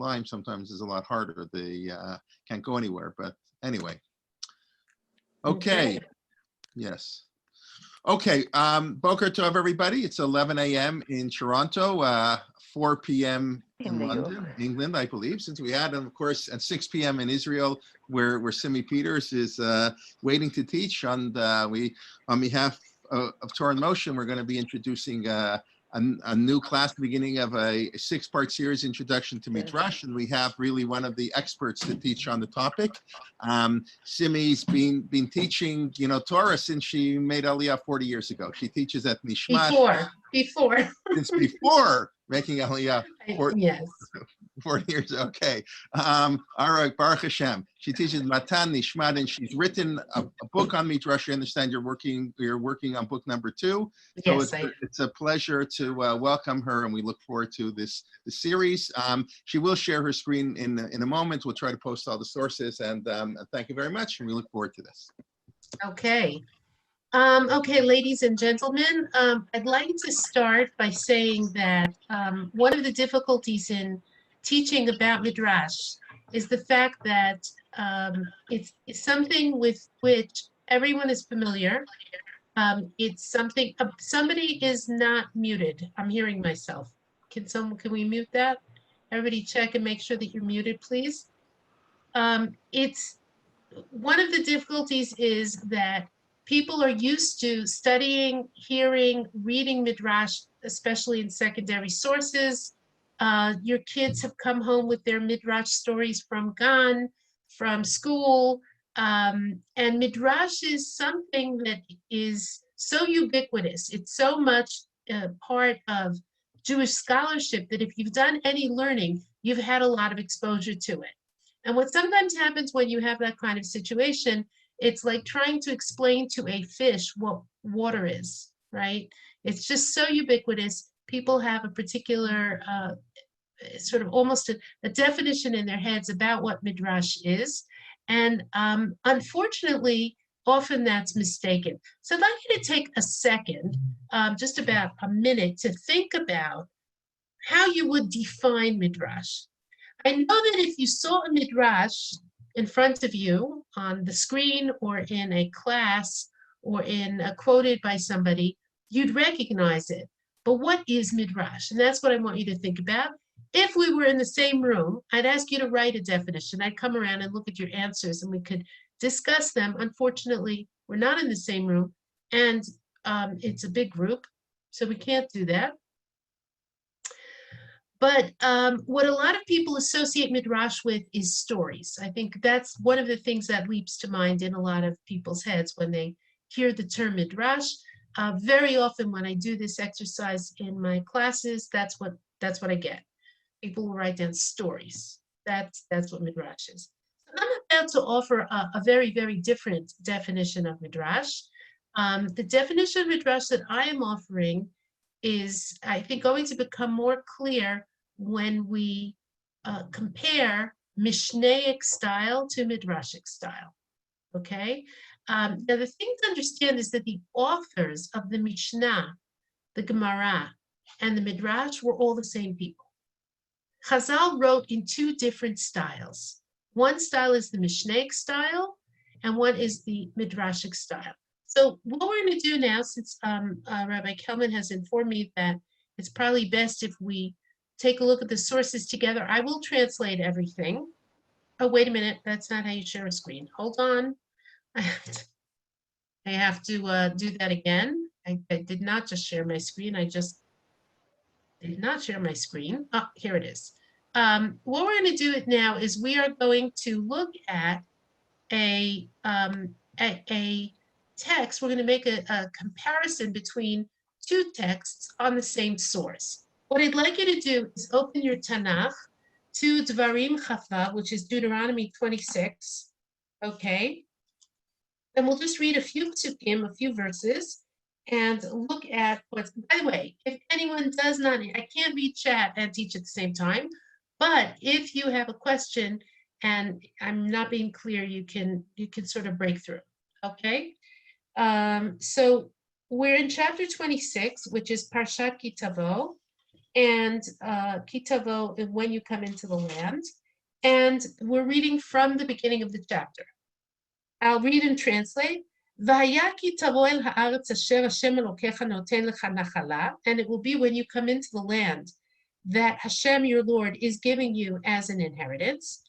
climb sometimes is a lot harder. They can't go anywhere. But anyway. Okay. Yes. Okay. Boker Tov, everybody. It's 11 a.m. in Toronto, 4 p.m. in London, England, I believe, since we had, of course, at 6 p.m. in Israel, where Simi Peters is waiting to teach. And we, on behalf of Torah in Motion, we're going to be introducing a new class, beginning of a 6-part series, Introduction to Midrash, and we have really one of the experts to teach on the topic. Simi's been teaching, Torah since she made Aliyah 40 years ago. She teaches at Nishmat. Before. Since before making Aliyah. Yes. 40 years, okay. All right, Baruch Hashem. She teaches Matan, Nishmat, and she's written a book on Midrash. I understand you're working on book number 2. So yes, it's a pleasure to welcome her, and we look forward to the series. She will share her screen in a moment. We'll try to post all the sources, and thank you very much, and we look forward to this. Okay. Okay, ladies and gentlemen, I'd like to start by saying that one of the difficulties in teaching about Midrash is the fact that it's something with which everyone is familiar. It's something, somebody is not muted. I'm hearing myself. Can we mute that? Everybody check and make sure that you're muted, please. It's one of the difficulties is that people are used to studying, hearing, reading Midrash, especially in secondary sources. Your kids have come home with their Midrash stories from Gan, from school, and Midrash is something that is so ubiquitous. It's so much part of Jewish scholarship that if you've done any learning, you've had a lot of exposure to it. And what sometimes happens when you have that kind of situation, it's like trying to explain to a fish what water is, right? It's just so ubiquitous. People have a particular sort of almost a definition in their heads about what Midrash is. And unfortunately, often that's mistaken. So I'd like you to take a second, just about a minute, to think about how you would define Midrash. I know that if you saw a Midrash in front of you on the screen or in a class or quoted by somebody, you'd recognize it. But what is Midrash? And that's what I want you to think about. If we were in the same room, I'd ask you to write a definition. I'd come around and look at your answers and we could discuss them. Unfortunately, we're not in the same room and it's a big group, so we can't do that. But what a lot of people associate Midrash with is stories. I think that's one of the things that leaps to mind in a lot of people's heads when they hear the term Midrash. Very often when I do this exercise in my classes, that's what I get. People will write down stories. That's what Midrash is. So I'm about to offer a very, very different definition of Midrash. The definition of Midrash that I am offering is, I think, going to become more clear when we compare Mishnaic style to Midrashic style, okay? Now, the thing to understand is that the authors of the Mishnah, the Gemara, and the Midrash were all the same people. Chazal wrote in 2 different styles. One style is the Mishnaic style, and one is the Midrashic style. So what we're going to do now, since Rabbi Kelman has informed me that it's probably best if we take a look at the sources together, I will translate everything. Oh, wait a minute. That's not how you share a screen. Hold on. I have to do that again. I did not just share my screen. I just did not share my screen. Oh, here it is. What we're going to do it now is we are going to look at a text. We're going to make a comparison between 2 texts on the same source. What I'd like you to do is open your Tanach to Dvarim Chafva, which is Deuteronomy 26, okay? And we'll just read a few psukim, a few verses, and look at what's, by the way, if anyone does not, I can't read chat and teach at the same time, but if you have a question and I'm not being clear, you can sort of break through, okay? So we're in chapter 26, which is Parshat Ki Tavo, and kitavo, when you come into the land. And we're reading from the beginning of the chapter. I'll read and translate. And it will be when you come into the land that Hashem, your Lord, is giving you as an inheritance.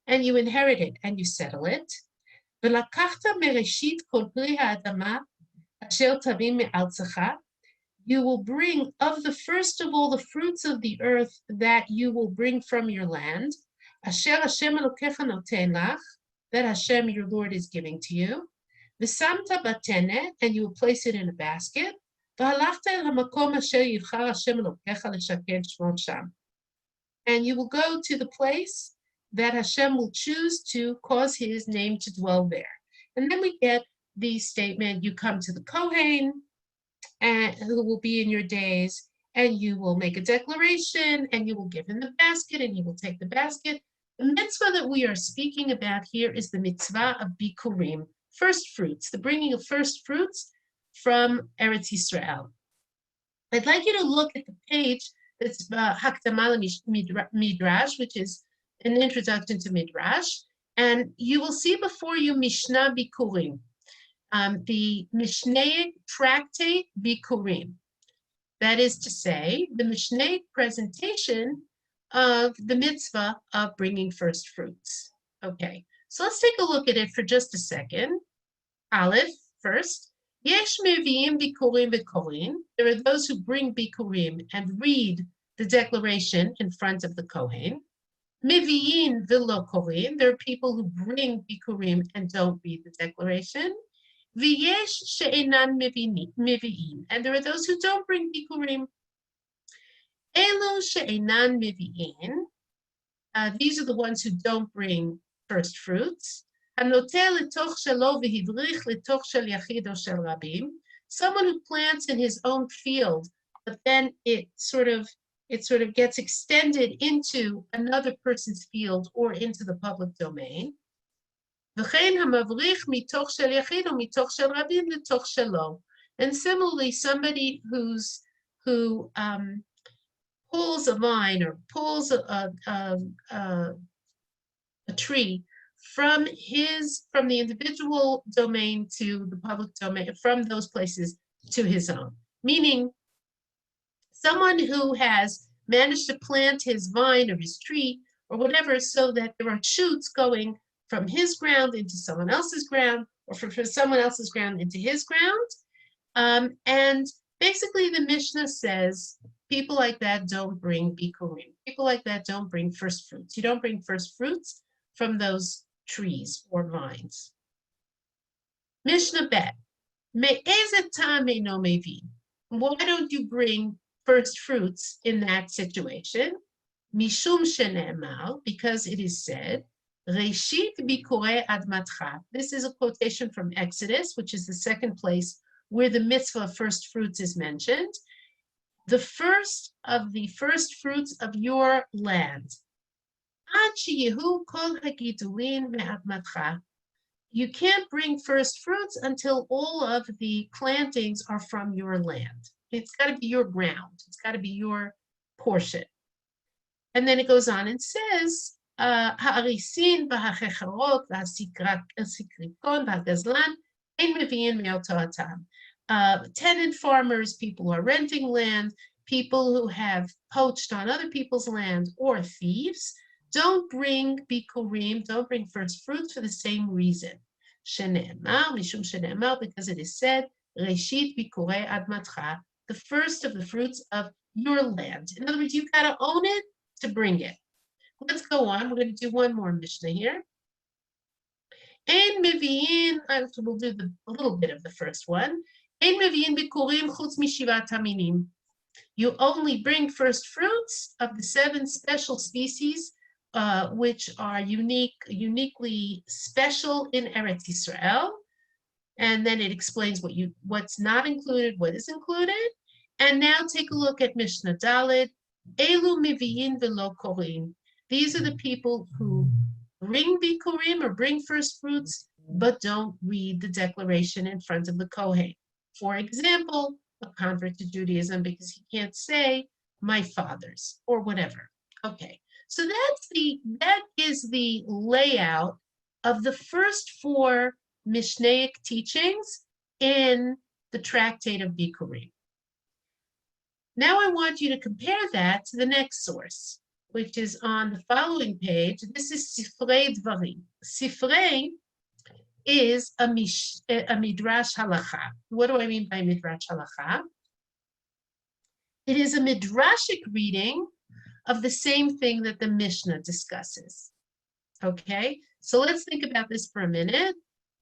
And you inherit it and you settle it. You will bring of the first of all the fruits of the earth that you will bring from your land, that Hashem, your Lord, is giving to you. And you will place it in a basket. And you will go to the place that Hashem will choose to cause his name to dwell there. And then we get the statement, you come to the Kohen, and who will be in your days, and you will make a declaration, and you will give him the basket, and he will take the basket. The mitzvah that we are speaking about here is the mitzvah of bikurim, first fruits, the bringing of first fruits from Eretz Yisrael. I'd like you to look at the page that's Hakdama Midrash, which is an introduction to Midrash, and you will see before you Mishnah Bikurim, the Mishnaic tractate Bikurim. That is to say, the Mishnaic presentation of the mitzvah of bringing first fruits. Okay, so let's take a look at it for just a second. Aleph, first. Yesh meviim bikurim v'korin. There are those who bring bikurim and read the declaration in front of the Kohen. Mevi'in v'lo korin. There are people who bring bikurim and don't read the declaration. V'yesh she'enan mevi'in. And there are those who don't bring bikurim. Elu she'enan mevi'in. These are the ones who don't bring first fruits. Someone who plants in his own field, but then it sort of gets extended into another person's field or into the public domain. And similarly, somebody who pulls a vine or pulls a tree from the individual domain to the public domain, from those places to his own. Meaning, someone who has managed to plant his vine or his tree or whatever so that there are shoots going from his ground into someone else's ground, or from someone else's ground into his ground. And basically the Mishnah says, people like that don't bring bikurim. People like that don't bring first fruits. You don't bring first fruits from those trees or vines. Mishnah Bet. Me'ezet ta'amei no mevi. Why don't you bring first fruits in that situation? Mishum shene'emar, because it is said, Reshit bikurei admatcha. This is a quotation from Exodus, which is the second place where the mitzvah of first fruits is mentioned. The first of the first fruits of your land. You can't bring first fruits until all of the plantings are from your land. It's got to be your ground. It's got to be your portion. And then it goes on and says, tenant farmers, people who are renting land, people who have poached on other people's land, or thieves, don't bring bikurim, don't bring first fruits for the same reason. Shene'emar, mishum shene'emar, because it is said, Reshit bikurei admatcha, the first of the fruits of your land. In other words, you've got to own it to bring it. Let's go on. We're going to do one more Mishnah here. Ein mevi'in, we'll do a little bit of the first one. Ein mevi'in bikurim chutz mishivat haminim. You only bring first fruits of the 7 special species which are uniquely special in Eretz Yisrael. And then it explains what's not included, what is included. And now take a look at Mishnah Daled. Elu miviyin velo korim. These are the people who bring bikurim or bring first fruits, but don't read the declaration in front of the Kohen. For example, a convert to Judaism because he can't say my fathers or whatever. Okay, so that is the layout of the first 4 Mishnaic teachings in the Tractate of Bikurim. Now I want you to compare that to the next source, which is on the following page. This is Sifrei Dvarim. Sifrei is a Midrash Halacha. What do I mean by Midrash Halacha? It is a Midrashic reading of the same thing that the Mishnah discusses. Okay, so let's think about this for a minute,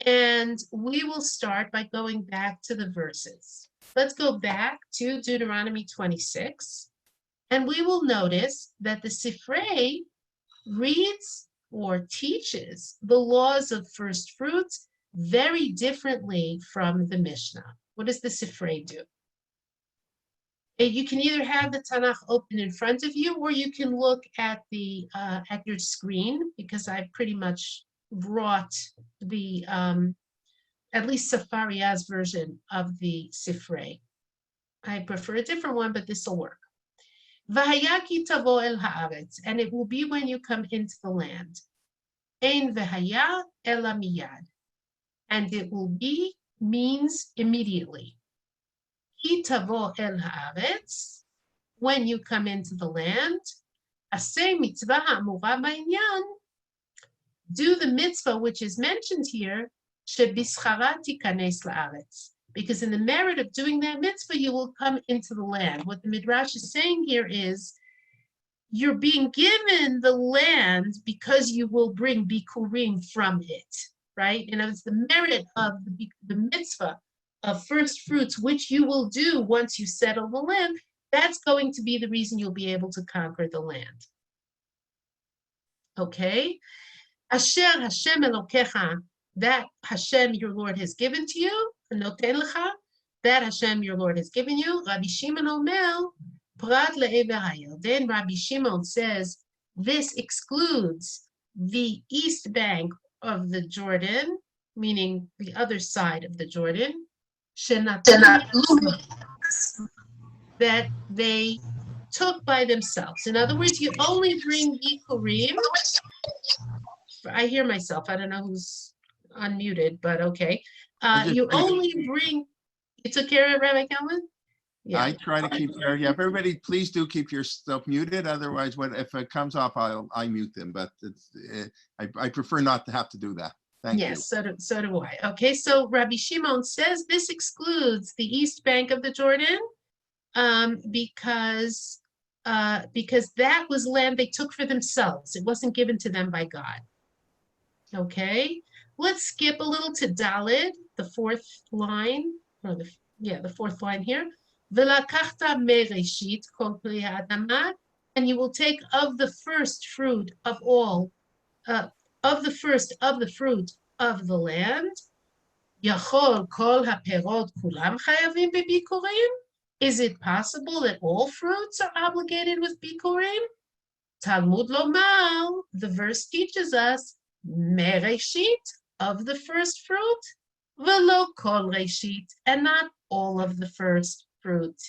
and we will start by going back to the verses. Let's go back to Deuteronomy 26, and we will notice that the Sifrei reads or teaches the laws of first fruits very differently from the Mishnah. What does the Sifrei do? You can either have the Tanach open in front of you, or you can look at the at your screen, because I've pretty much brought the at least Safaria's version of the Sifrei. I prefer a different one, but this will work. V'haya ki tavo el haaretz, and it will be when you come into the land. Ein v'haya ela miyad, and it will be means immediately. Ki tavo el haaretz, when you come into the land. Aseh mitzvah ha'amura ba'inyan, do the mitzvah which is mentioned here, shebischara tikanes la'aretz, because in the merit of doing that mitzvah, you will come into the land. What the Midrash is saying here is, you're being given the land because you will bring bikurim from it, right? And it's the merit of the mitzvah of first fruits, which you will do once you settle the land. That's going to be the reason you'll be able to conquer the land. Okay? Asher Hashem Elokecha, that Hashem your Lord has given to you, noten lecha, that Hashem your Lord has given you. Rabbi Shimon Omer, Prat le'ever hayarden, Rabbi Shimon says, this excludes the east bank of the Jordan, meaning the other side of the Jordan, that they took by themselves. In other words, you only bring bikurim. I hear myself. I don't know who's unmuted, but okay. You only bring. You took care of it, Rabbi Calvin? Yeah. I try to keep care. Yeah, everybody, please do keep yourself muted. Otherwise, if it comes off, I mute them. But it's, I prefer not to have to do that. Thank you. Yes, so do I. Okay, so Rabbi Shimon says this excludes the east bank of the Jordan because that was land they took for themselves. It wasn't given to them by God. Okay, let's skip a little to Daled, the 4th line, or the 4th line here. V'lakachta mereshit kol pri ha'adama, and you will take of the first fruit of all, of the first of the fruit of the land. Yachol kol haperot kulam chayavim bebikurim. Is it possible that all fruits are obligated with bikurim? Talmud lomar, the verse teaches us, mereshit, of the first fruit, v'lo kol reshit, and not all of the first fruit.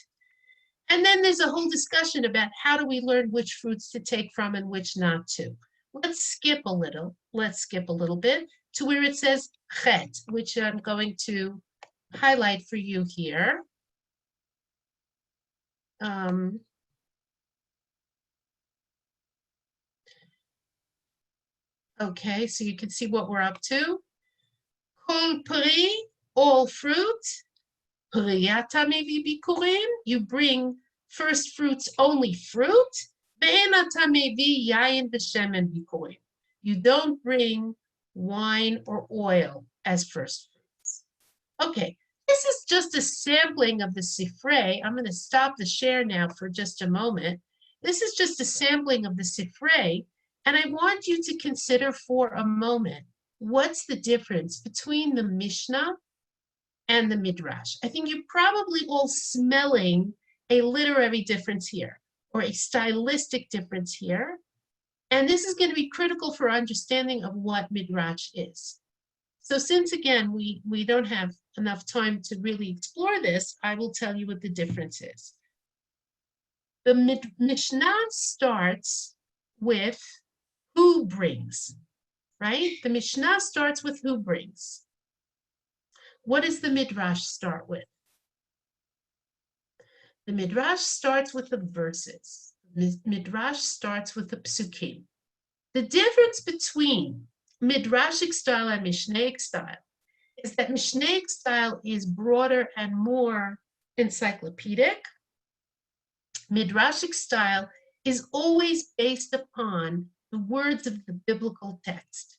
And then there's a whole discussion about how do we learn which fruits to take from and which not to. Let's skip a little bit to where it says chet, which I'm going to highlight for you here. Okay, so you can see what we're up to. Kol pri, all fruit. Priyata mevi bikurim, you bring first fruits, only fruit. Ve'enata mevi yayin v'shemen bikurim. You don't bring wine or oil as first fruits. Okay, this is just a sampling of the Sifrei. I'm going to stop the share now for just a moment. This is just a sampling of the Sifrei, and I want you to consider for a moment, what's the difference between the Mishnah and the Midrash? I think you're probably all smelling a literary difference here, or a stylistic difference here. And this is going to be critical for understanding of what Midrash is. So since, again, we don't have enough time to really explore this, I will tell you what the difference is. The Mishnah starts with who brings, right? The Mishnah starts with who brings. What does the Midrash start with? The Midrash starts with the verses. The Midrash starts with the psukim. The difference between Midrashic style and Mishnaic style is that Mishnaic style is broader and more encyclopedic. Midrashic style is always based upon the words of the biblical text.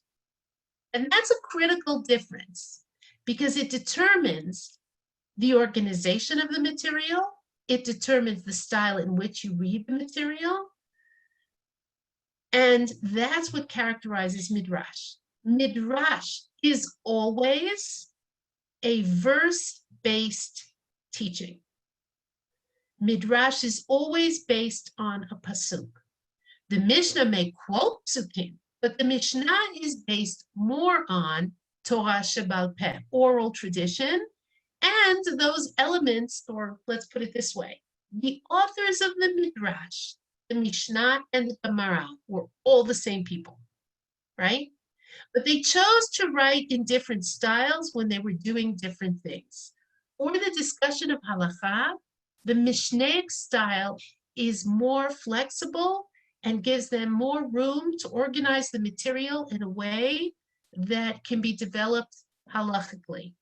And that's a critical difference because it determines the organization of the material, it determines the style in which you read the material, and that's what characterizes Midrash. Midrash is always a verse-based teaching. Midrash is always based on a pasuk. The Mishnah may quote psukim, but the Mishnah is based more on Torah Shebal Peh, oral tradition, and those elements, or let's put it this way, the authors of the Midrash, the Mishnah and the Gemara, were all the same people, right? But they chose to write in different styles when they were doing different things. For the discussion of halakha, the Mishnaic style is more flexible and gives them more room to organize the material in a way that can be developed halachically.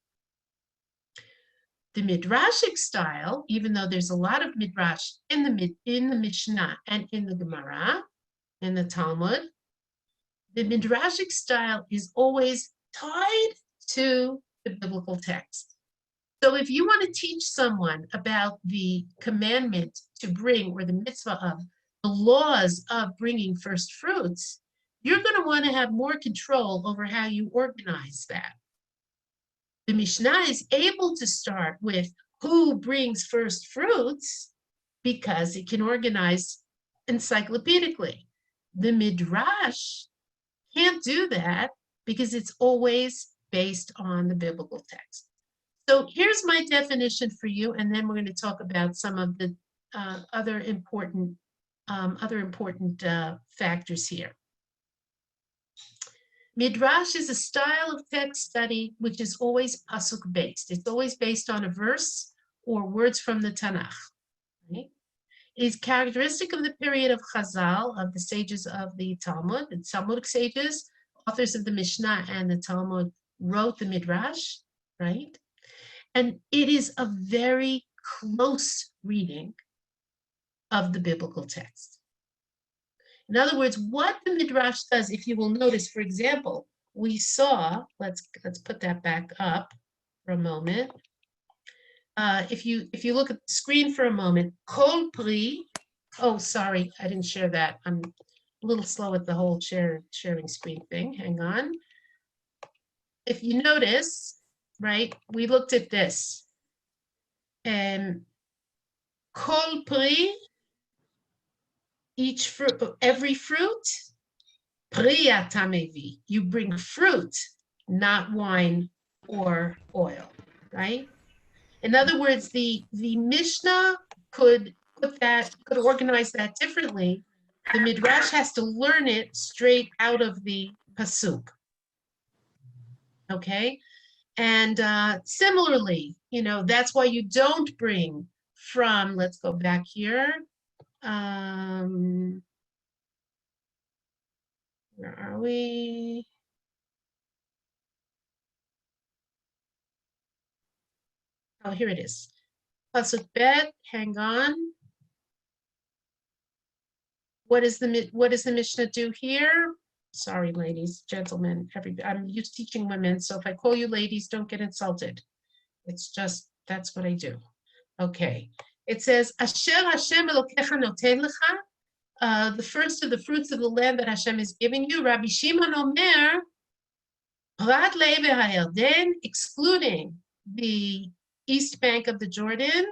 The Midrashic style, even though there's a lot of Midrash in the Mishnah and in the Gemara, in the Talmud, the Midrashic style is always tied to the biblical text. So if you want to teach someone about the commandment to bring, or the mitzvah of, the laws of bringing first fruits, you're going to want to have more control over how you organize that. The Mishnah is able to start with who brings first fruits because it can organize encyclopedically. The Midrash can't do that because it's always based on the biblical text. So here's my definition for you, and then we're going to talk about some of the other important factors here. Midrash is a style of text study which is always pasuk based. It's always based on a verse or words from the Tanach. Right? It is characteristic of the period of Chazal, of the sages of the Talmud. The Talmudic sages, authors of the Mishnah and the Talmud, wrote the Midrash, right? And it is a very close reading of the biblical text. In other words, what the Midrash does, if you will notice, for example, we saw, let's put that back up for a moment. If you look at the screen for a moment, Kol Pri, oh, sorry, I didn't share that. I'm a little slow at the whole sharing screen thing. Hang on. If you notice, right, we looked at this. Kol Pri, each fruit, every fruit, priya tamevi, you bring fruit, not wine or oil, right? In other words, the Mishnah could organize that differently. The Midrash has to learn it straight out of the pasuk. Okay, and similarly, you know, that's why you don't bring from. Let's go back here. Where are we? Oh, here it is. Pasuk bet, hang on. What does the Mishnah do here? Sorry, ladies, gentlemen, I'm used to teaching women, so if I call you ladies, don't get insulted. It's just, that's what I do. Okay. It says, Asher Hashem Elokecha noten lecha, the first of the fruits of the land that Hashem is giving you. Rabbi Shimon Omer, Prat Le'ever HaYarden, excluding the east bank of the Jordan,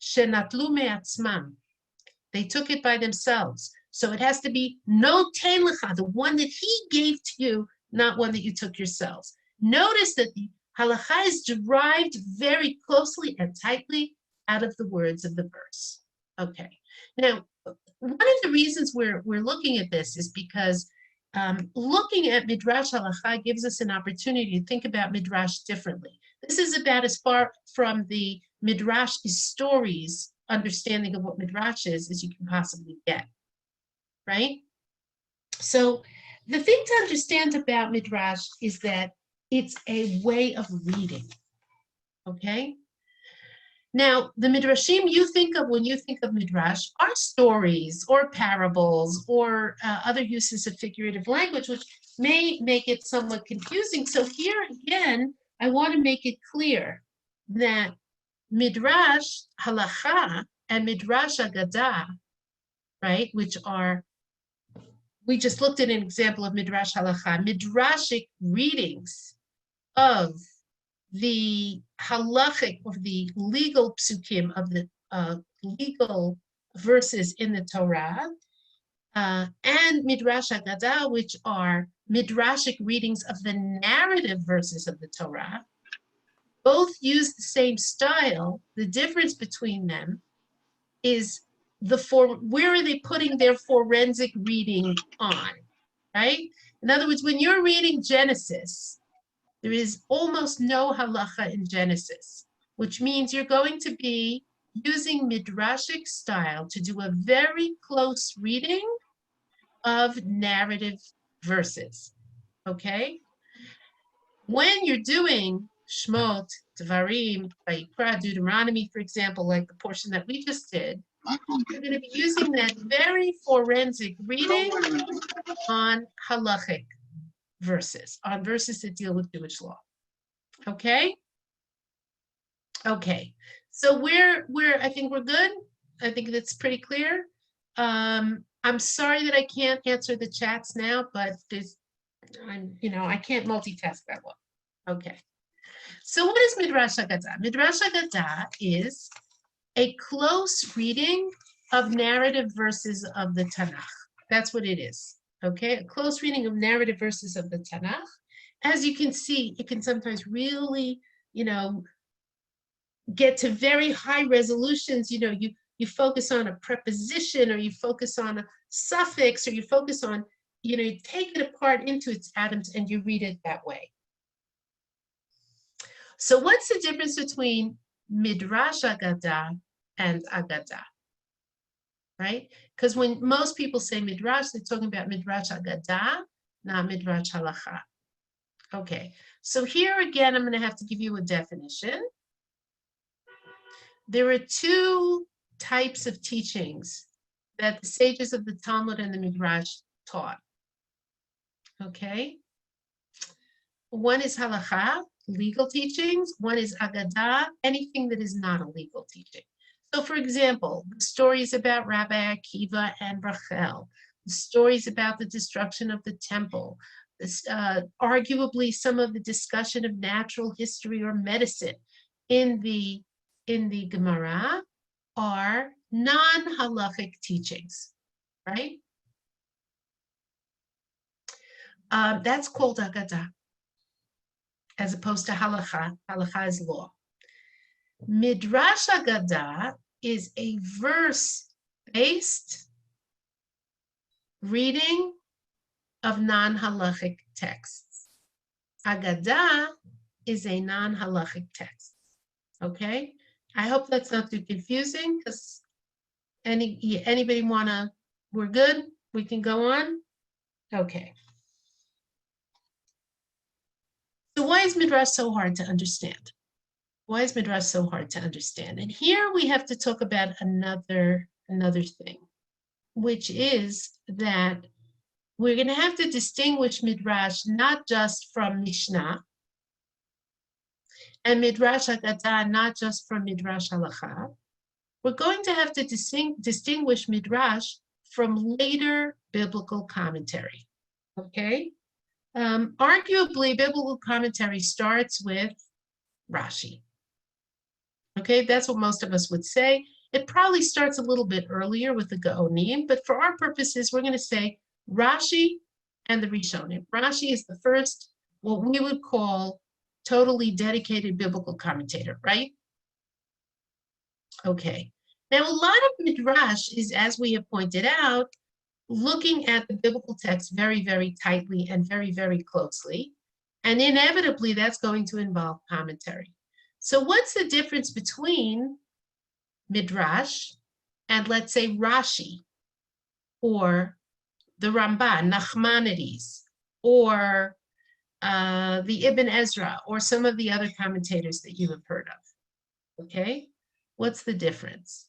Shenatlu me'atzmam. They took it by themselves. So it has to be noten lecha, the one that he gave to you, not one that you took yourselves. Notice that the Halacha is derived very closely and tightly out of the words of the verse. Okay. Now, one of the reasons we're looking at this is because looking at Midrash Halacha gives us an opportunity to think about Midrash differently. This is about as far from the Midrash is stories understanding of what Midrash is as you can possibly get, right? So the thing to understand about Midrash is that it's a way of reading, okay? Now, the Midrashim you think of when you think of Midrash are stories or parables or other uses of figurative language, which may make it somewhat confusing. So here again, I want to make it clear that Midrash Halacha and Midrash Agadah, right, which are, we just looked at an example of Midrash Halacha, Midrashic readings of the halachic, of the legal psukim, of the legal verses in the Torah, and Midrash Agadah, which are Midrashic readings of the narrative verses of the Torah. Both use the same style. The difference between them is where are they putting their forensic reading on, right? In other words, when you're reading Genesis, there is almost no halacha in Genesis, which means you're going to be using Midrashic style to do a very close reading of narrative verses, okay? When you're doing Shmot, Devarim, Vayikra, Deuteronomy, for example, like the portion that we just did, you're going to be using that very forensic reading on halachic verses, on verses that deal with Jewish law. Okay? Okay. So I think we're good. I think that's pretty clear. I'm sorry that I can't answer the chats now, but I can't multitask that well. Okay. So what is Midrash Agadah? Midrash Agadah is a close reading of narrative verses of the Tanach. That's what it is. Okay, a close reading of narrative verses of the Tanakh. As you can see, it can sometimes really, get to very high resolutions. You focus on a preposition, or you focus on a suffix, or you focus on, you take it apart into its atoms and you read it that way. So what's the difference between Midrash Agadah and Agadah? Right? Because when most people say Midrash, they're talking about Midrash Agadah, not Midrash Halacha. Okay, so here again, I'm going to have to give you a definition. There are two types of teachings that the sages of the Talmud and the Midrash taught. Okay, one is Halacha, legal teachings. One is Agadah, anything that is not a legal teaching. So for example, the stories about Rabbi Akiva and Rachel, the stories about the destruction of the temple, arguably some of the discussion of natural history or medicine in the Gemara are non-halachic teachings, right? That's called Agadah, as opposed to Halacha. Halacha is law. Midrash Agadah is a verse-based reading of non-halachic texts. Agadah is a non-halachic text. Okay? I hope that's not too confusing, because anybody we're good? We can go on? Okay. So why is Midrash so hard to understand? Why is Midrash so hard to understand? And here we have to talk about another thing, which is that we're going to have to distinguish Midrash not just from Mishnah, and Midrash Agadah not just from Midrash Halacha. We're going to have to distinguish Midrash from later biblical commentary. Okay? Arguably, biblical commentary starts with Rashi. Okay, that's what most of us would say. It probably starts a little bit earlier with the Gaonim, but for our purposes, we're going to say Rashi and the Rishonim. Rashi is the first, what we would call totally dedicated biblical commentator, right? Okay. Now, a lot of Midrash is, as we have pointed out, looking at the biblical text very, very tightly and very, very closely. And inevitably, that's going to involve commentary. So what's the difference between Midrash and, let's say, Rashi, or the Ramban, Nachmanides, or the Ibn Ezra, or some of the other commentators that you have heard of? Okay, what's the difference?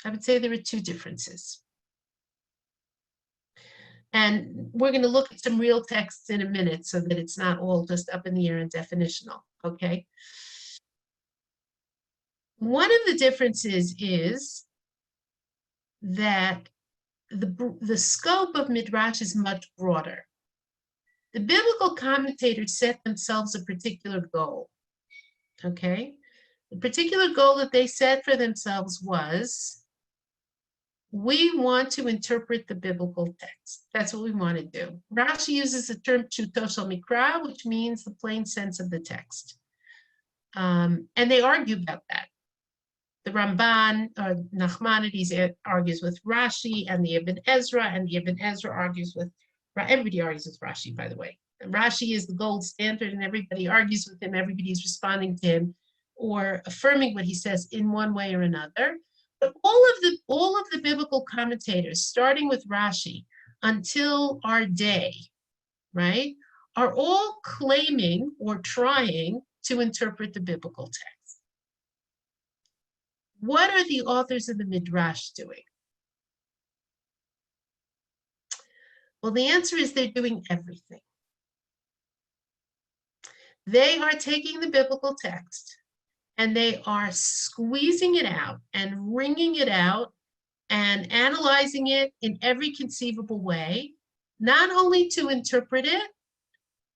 I would say there are two differences. And we're going to look at some real texts in a minute so that it's not all just up in the air and definitional, okay? One of the differences is that the scope of Midrash is much broader. The biblical commentators set themselves a particular goal, okay? The particular goal that they set for themselves was, we want to interpret the biblical text. That's what we want to do. Rashi uses the term Pshuto shel Mikra, which means the plain sense of the text. And they argue about that. The Ramban, or Nachmanides, argues with Rashi, and the Ibn Ezra, argues with, everybody argues with Rashi, by the way. And Rashi is the gold standard, and everybody argues with him. Everybody's responding to him or affirming what he says in one way or another. But all of the biblical commentators, starting with Rashi until our day, right, are all claiming or trying to interpret the biblical text. What are the authors of the Midrash doing? Well, the answer is they're doing everything. They are taking the biblical text and they are squeezing it out and wringing it out and analyzing it in every conceivable way, not only to interpret it,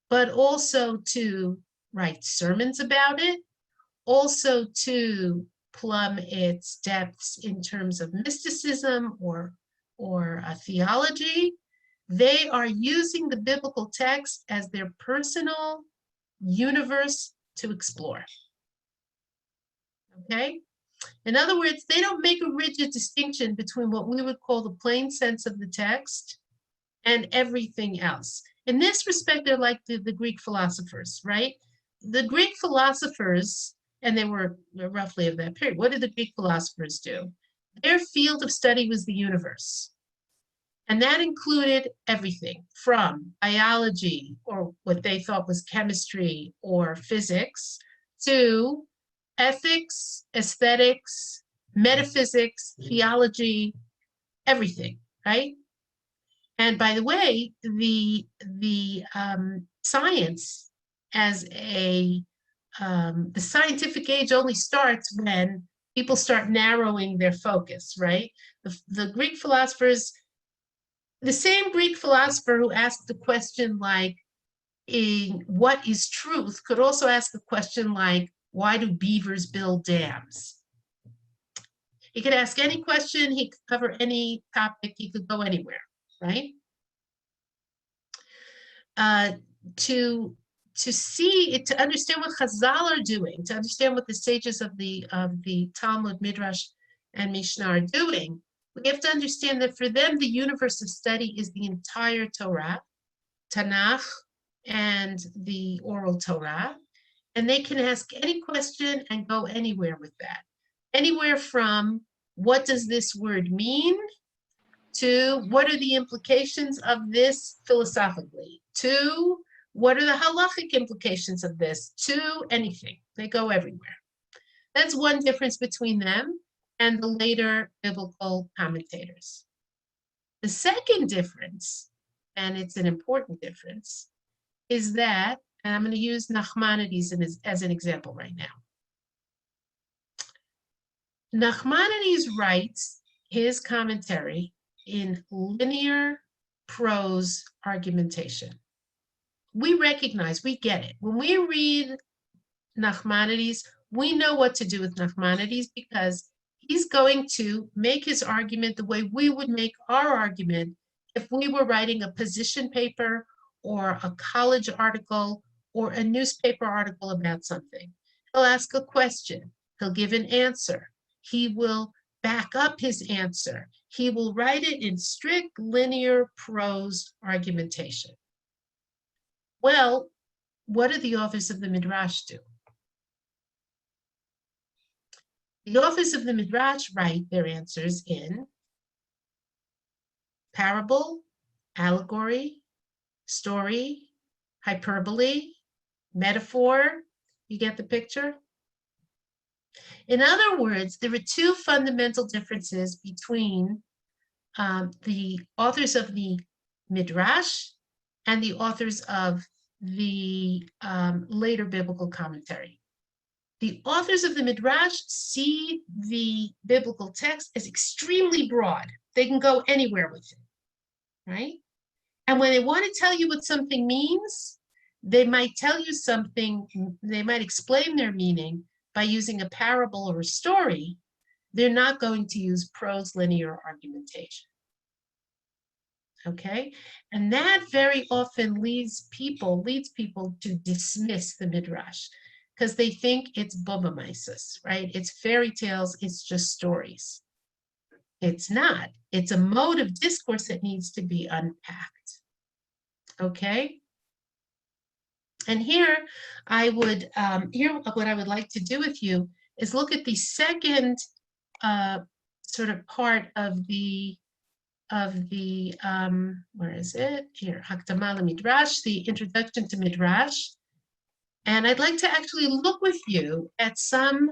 but also to write sermons about it, also to plumb its depths in terms of mysticism or theology. They are using the biblical text as their personal universe to explore. Okay? In other words, they don't make a rigid distinction between what we would call the plain sense of the text and everything else. In this respect, they're like the Greek philosophers, right? The Greek philosophers, and they were roughly of that period, what did the Greek philosophers do? Their field of study was the universe. And that included everything from biology, or what they thought was chemistry or physics, to ethics, aesthetics, metaphysics, theology, everything, right? And by the way, the science as the scientific age only starts when people start narrowing their focus, right? The Greek philosophers, the same Greek philosopher who asked the question like, what is truth, could also ask a question like, why do beavers build dams? He could ask any question, he could cover any topic, he could go anywhere, right? To understand what Chazal are doing, to understand what the sages of the Talmud, Midrash, and Mishnah are doing, we have to understand that for them, the universe of study is the entire Torah, Tanach, and the oral Torah. And they can ask any question and go anywhere with that. Anywhere from, what does this word mean, to what are the implications of this philosophically, to what are the halachic implications of this, to anything. They go everywhere. That's one difference between them and the later biblical commentators. The second difference, and it's an important difference, is that, and I'm going to use Nachmanides as an example right now. Nachmanides writes his commentary in linear prose argumentation. We recognize, we get it. When we read Nachmanides, we know what to do with Nachmanides because he's going to make his argument the way we would make our argument if we were writing a position paper or a college article or a newspaper article about something. He'll ask a question. He'll give an answer. He will back up his answer. He will write it in strict linear prose argumentation. Well, what do the authors of the Midrash do? The authors of the Midrash write their answers in parable, allegory, story, hyperbole, metaphor. You get the picture? In other words, there are two fundamental differences between the authors of the Midrash and the authors of the later biblical commentary. The authors of the Midrash see the biblical text as extremely broad. They can go anywhere with it, right? And when they want to tell you what something means, they might tell you something, they might explain their meaning by using a parable or a story. They're not going to use prose linear argumentation. Okay? And that very often leads people to dismiss the Midrash because they think it's bobamaisis, right? It's fairy tales, it's just stories. It's not. It's a mode of discourse that needs to be unpacked. Okay? And here I would, what I would like to do with you is look at the second sort of part of the where is it? Here, Hakdama Midrash, the introduction to Midrash. And I'd like to actually look with you at some,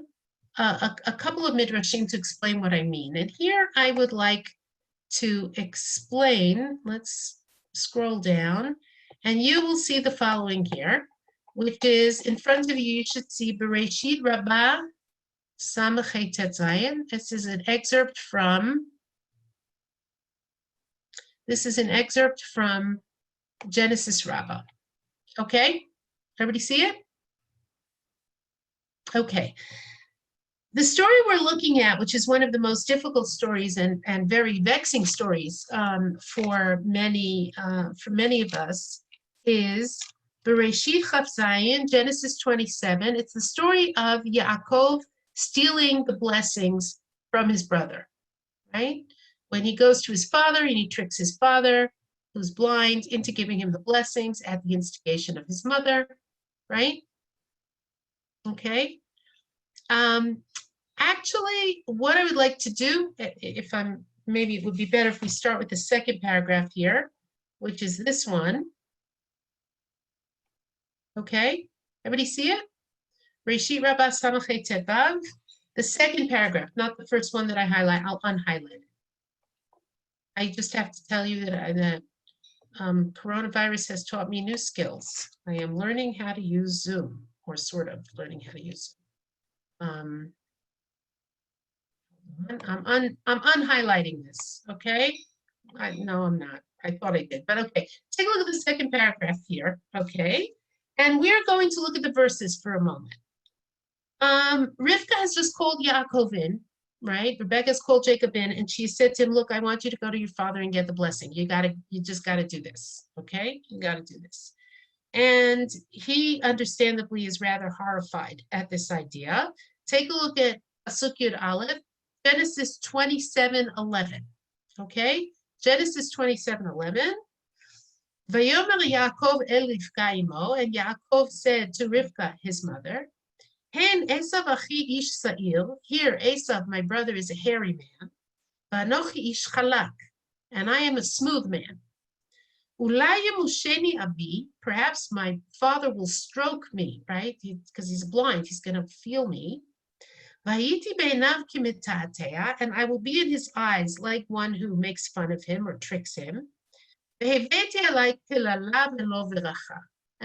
a couple of Midrashim to explain what I mean. And here I would like to explain, let's scroll down, and you will see the following here, which is in front of you, you should see Bereshit Rabbah Samachet Zayin. This is an excerpt from Genesis Rabbah. Okay, everybody see it? Okay. The story we're looking at, which is one of the most difficult stories and very vexing stories for many of us, is Bereshit Chaf Zayin, Genesis 27. It's the story of Yaakov stealing the blessings from his brother, right? When he goes to his father and he tricks his father, who's blind, into giving him the blessings at the instigation of his mother, right? Okay. Actually, what I would like to do, maybe it would be better if we start with the second paragraph here, which is this one. Okay, everybody see it? Reshit Rabbah Samachet Tevav, the second paragraph, not the first one that I highlight. I'll unhighlight it. I just have to tell you that coronavirus has taught me new skills. I am learning how to use Zoom, or sort of learning how to use Zoom. I'm unhighlighting this, okay? No, I'm not. I thought I did, but okay. Take a look at the second paragraph here, okay? And we're going to look at the verses for a moment. Rivka has just called Yaakov in, right? Rebecca's called Jacob in, and she said to him, look, I want you to go to your father and get the blessing. You just gotta do this, okay? You gotta do this. And he understandably is rather horrified at this idea. Take a look at Pasuk Yud Aleph, Genesis 27:11, okay? Genesis 27:11. Vayomer Yaakov el Rivka imo, and Yaakov said to Rivka, his mother, Hen Esav achi ish sa'ir, here Esav, my brother, is a hairy man, va'anochi ish chalak, and I am a smooth man. Ulai yemusheni abi, perhaps my father will stroke me, right? Because he's blind, he's going to feel me. Vayiti be'enav kimetatea, and I will be in his eyes like one who makes fun of him or tricks him. And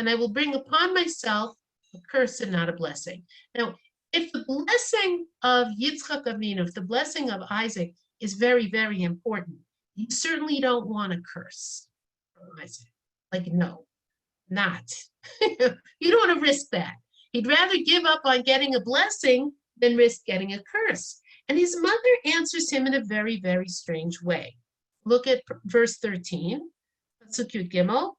I will bring upon myself a curse and not a blessing. Now, if the blessing of Yitzchak Avinu, if the blessing of Isaac is very, very important, you certainly don't want a curse from Isaac. Like, no, not. You don't want to risk that. He'd rather give up on getting a blessing than risk getting a curse. And his mother answers him in a very, very strange way. Look at verse 13. Pasuk Yud Gimel.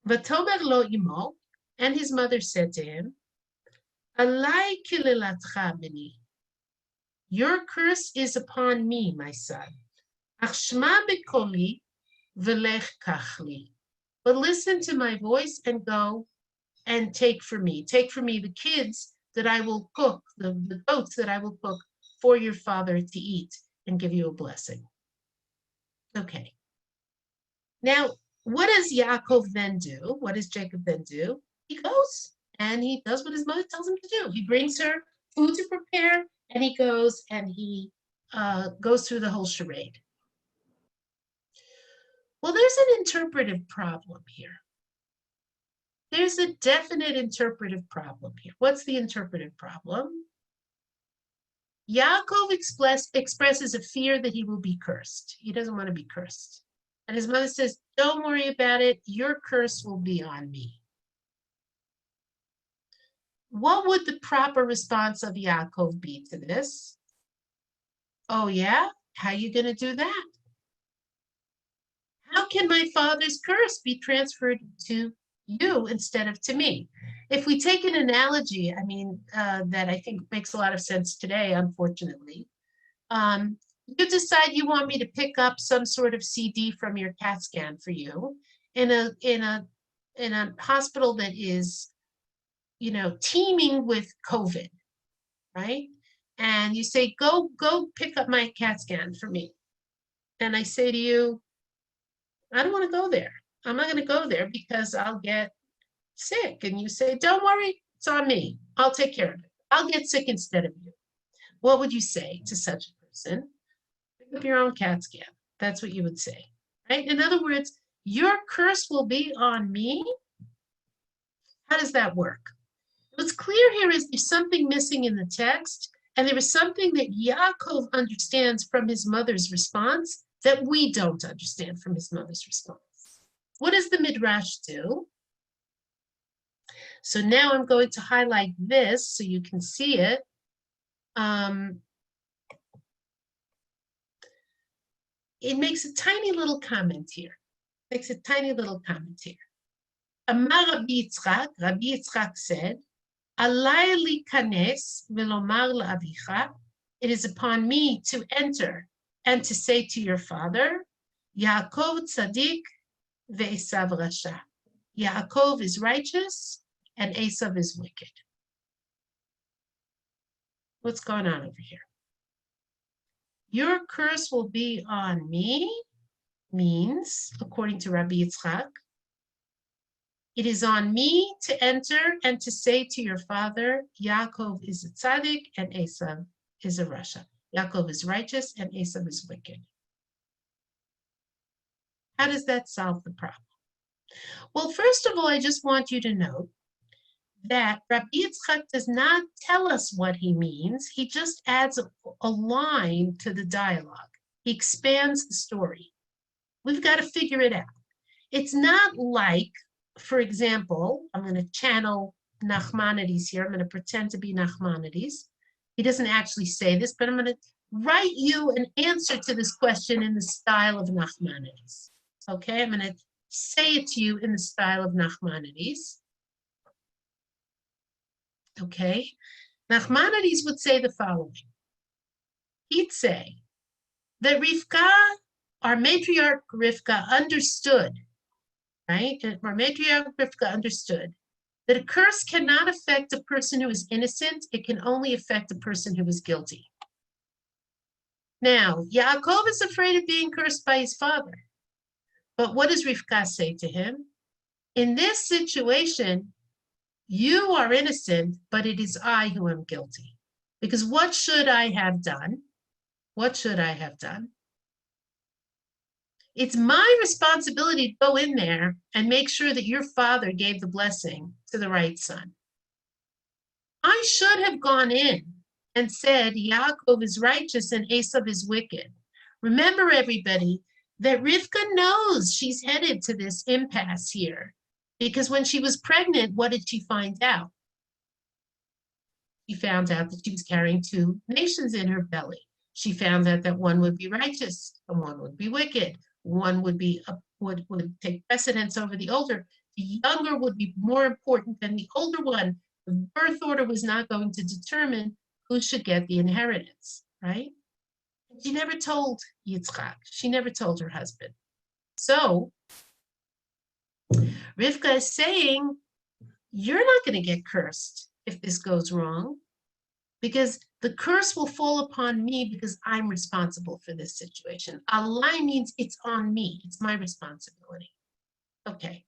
Vatomer lo imo, And his mother said to him, Alai kilelatcha b'ni. Your curse is upon me, my son. Achshma b'koli v'lech kachli. But listen to my voice and go and take for me. Take for me the kids that I will cook, the goats that I will cook for your father to eat and give you a blessing. Okay. Now, what does Yaakov then do? What does Jacob then do? He goes and he does what his mother tells him to do. He brings her food to prepare, and he goes and he goes through the whole charade. Well, there's an interpretive problem here. There's a definite interpretive problem here. What's the interpretive problem? Yaakov expresses a fear that he will be cursed. He doesn't want to be cursed. And his mother says, don't worry about it. Your curse will be on me. What would the proper response of Yaakov be to this? Oh yeah? How are you going to do that? How can my father's curse be transferred to you instead of to me? If we take an analogy, that I think makes a lot of sense today, unfortunately. You decide you want me to pick up some sort of CD from your CAT scan for you in a hospital that is, teeming with COVID, right? And you say, go pick up my CAT scan for me. And I say to you, I don't want to go there. I'm not going to go there because I'll get sick. And you say, don't worry, it's on me. I'll take care of it. I'll get sick instead of you. What would you say to such a person? Pick up your own CAT scan. That's what you would say, right? In other words, your curse will be on me. How does that work? What's clear here is there's something missing in the text, and there is something that Yaakov understands from his mother's response that we don't understand from his mother's response. What does the Midrash do? So now I'm going to highlight this so you can see it. It makes a tiny little comment here. Amar Rabbi Yitzchak said, Alai likanes velomar la'avicha. It is upon me to enter and to say to your father, Yaakov tzaddik ve'esav rasha. Yaakov is righteous and Esav is wicked. What's going on over here? Your curse will be on me means, according to Rabbi Yitzchak, it is on me to enter and to say to your father, Yaakov is a tzaddik and Esav is a rasha. Yaakov is righteous and Esav is wicked. How does that solve the problem? Well, first of all, I just want you to know that Rabbi Yitzchak does not tell us what he means. He just adds a line to the dialogue. He expands the story. We've got to figure it out. It's not like, for example, I'm going to channel Nachmanides here. I'm going to pretend to be Nachmanides. He doesn't actually say this, but I'm going to write you an answer to this question in the style of Nachmanides. Okay, I'm going to say it to you in the style of Nachmanides. Okay, Nachmanides would say the following. He'd say that Rivka, our matriarch Rivka, understood, right? Our matriarch Rivka understood that a curse cannot affect a person who is innocent. It can only affect a person who is guilty. Now, Yaakov is afraid of being cursed by his father. But what does Rivka say to him? In this situation, you are innocent, but it is I who am guilty. Because what should I have done? What should I have done? It's my responsibility to go in there and make sure that your father gave the blessing to the right son. I should have gone in and said, Yaakov is righteous and Esav is wicked. Remember, everybody, that Rivka knows she's headed to this impasse here. Because when she was pregnant, what did she find out? She found out that she was carrying two nations in her belly. She found out that one would be righteous and one would be wicked. One would be would take precedence over the older. the younger would be more important than the older one. The birth order was not going to determine who should get the inheritance, right? She never told Yitzchak. She never told her husband. So Rivka is saying, you're not going to get cursed if this goes wrong, because the curse will fall upon me because I'm responsible for this situation. Alai means it's on me. It's my responsibility. Okay.